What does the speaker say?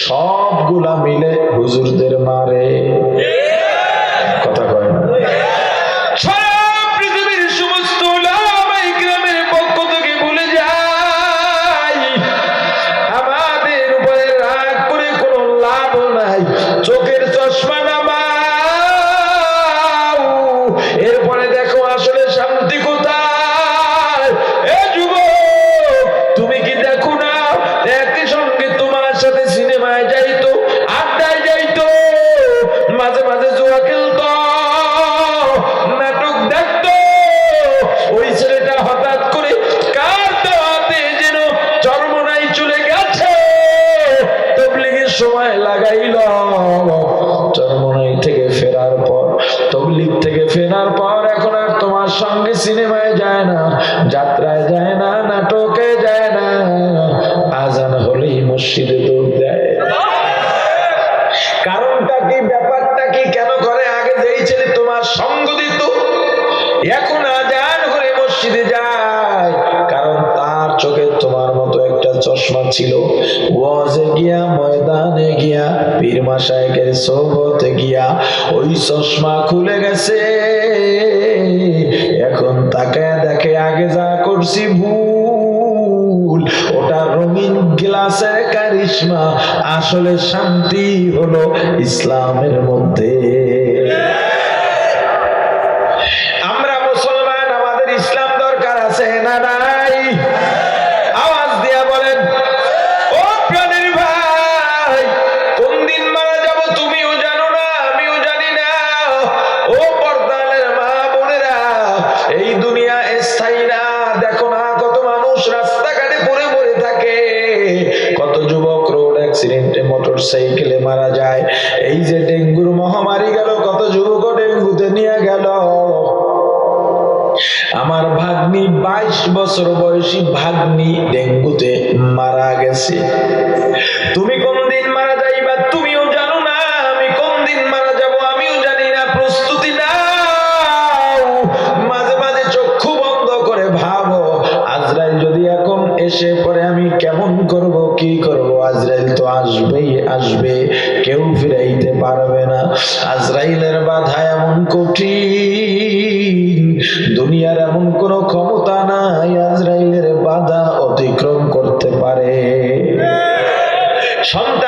সবগুলা মিলে হুজুরদের মারে। কথা কয় না? পৃথিবীর সমস্ত ওলামায়ে কেরামের পক্ষ থেকে বলে যায়, আমাদের উপরে রাগ করে কোনো লাভ নাই, চোখের চশমা নামাও, এরপরে দেখো আসলে শান্তি কোথায়। এ যুবক, তুমি কি দেখো না একই সঙ্গে তোমার সাথে সিনেমায় যাইতো, আড্ডায় যাইতো, মাঝে মাঝে জুয়া খেলতো, নাটক দেখতো, ওই ছেলেটা হঠাৎ করে কার দাওয়াতে যেন চরমনাই চলে গেছে, তাবলীগের সময় লাগাইল, চরমনাই থেকে ফেরার পর, তাবলীগ থেকে ফেরার পর এখন আর তোমার সঙ্গে সিনেমায় যায় না, যাত্রায় যায় না, নাটকে যায় না, আজান হলেই মসজিদে দৌড় দেয়। কারণটা কি, ব্যাপারটা কি, কেন করে? আগে যেই ছেলে তোমার সঙ্গ দিত এখন আজান করে মসজিদে যায়, কারণ তার চোখে তোমার মতো একটা চশমা ছিল। ওয়াজে গিয়া, ময়দানে গিয়া, পীর মাশায়েখের সোহবতে গিয়া ওই চশমা খুলে গেছে। এখন তাকায় দেখে আগে যা করছি ভুল, ওটা রঙিন গ্লাসের কারিশমা, আসলে শান্তি হলো ইসলামের মধ্যে। আমরা মুসলমান, আমাদের ইসলাম দরকার আছে না নাই? আওয়াজ দিয়া বলেন। ও প্রাণের ভাই, কোন দিন মারা যাব তুমিও জানো না, আমিও জানি না। ও পর্দালের মা বোনেরা, এই দুনিয়া স্থায়ী না। দেখো না কত মানুষ রাস্তাঘাটে পড়ে পড়ে থাকে, কত যুবক রোড অ্যাক্সিডেন্টে, মোটর সাইকেলে মারা যায়। এই যে ডেঙ্গুর মহামারী গেল, কত যুবক ডেঙ্গুতে নিয়ে গেল। আমার ভাগ্নি 22 বছর বয়সী ভাগ্নি ডেঙ্গুতে মারা গেছে। তুমি কোন দিন মারা যাইবা তুমিও জানো না, আমি কোন দিন মারা যাব আমিও জানি না। প্রস্তুতি নাও, মাঝে মাঝে চক্ষু বন্ধ করে ভাবো, আজরাইল যদি এখন এসে পড়ে আমি কেমন করব, কি করব? আজরাইল তো আসবেই আসবে, কেউ ফিরাইতে পারবে না। আজরাইলের বাধা এমন কঠিন, দুনিয়ার এমন কোন ক্ষমতা নাই আজরাইলের বাধা অতিক্রম করতে পারে। সন্তান